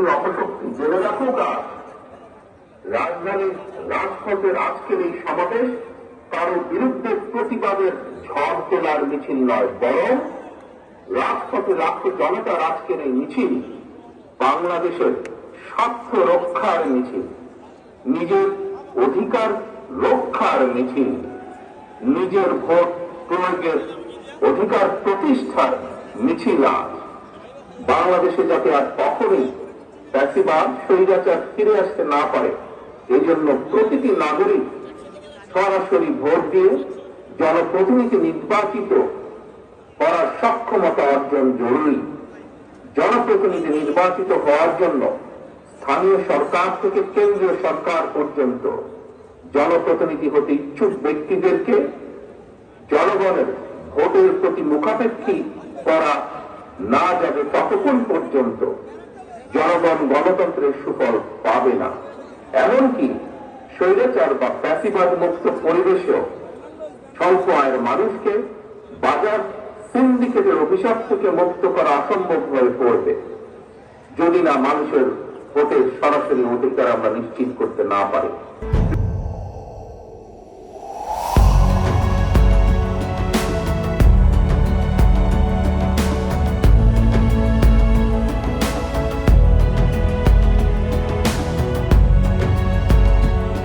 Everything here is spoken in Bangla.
শক্তি অপশক্তি জেনে রাখুক। আর রাজধানীর রাজপথের আজকের এই সমাবেশ কারো বিরুদ্ধে প্রতিবাদের ঝড় তোলার মিছিল নয়, বরং রাজপথে লাখো জনতার আজকের এই মিছিল বাংলাদেশের স্বার্থ রক্ষার মিছিল, নিজের অধিকার রক্ষার মিছিল, নিজের ভোট প্রয়োগের অধিকার প্রতিষ্ঠার মিছিল। বাংলাদেশে যাতে আর কখনই ফ্যাসিবাদ স্বৈরাচার ফিরে আসতে না পারে, এই জন্য প্রতিটি নাগরিক সরাসরি ভোট দিয়ে জনপ্রতিনিধি নির্বাচিত করার সক্ষমতা অর্জন জরুরি। জনপ্রতিনিধি নির্বাচিত হওয়ার জন্য স্থানীয় সরকার থেকে কেন্দ্রীয় সরকার পর্যন্ত জনপ্রতিনিধি হতে ইচ্ছুক ব্যক্তিদেরকে জনগণের ভোটের প্রতি মুখাপেক্ষী করা না যাবে ততক্ষণ পর্যন্ত জনগণ গণতন্ত্রের সুফল পাবে না। এমনকি স্বৈরাচার বা ফ্যাসিবাদ মুক্ত পরিবেশেও স্বল্প আয়ের মানুষকে বাজার সিন্ডিকেটের অভিশাপ থেকে মুক্ত করা অসম্ভব হয়ে পড়বে যদি না মানুষের ভোটের সরাসরি অধিকার আমরা নিশ্চিত করতে না পারি।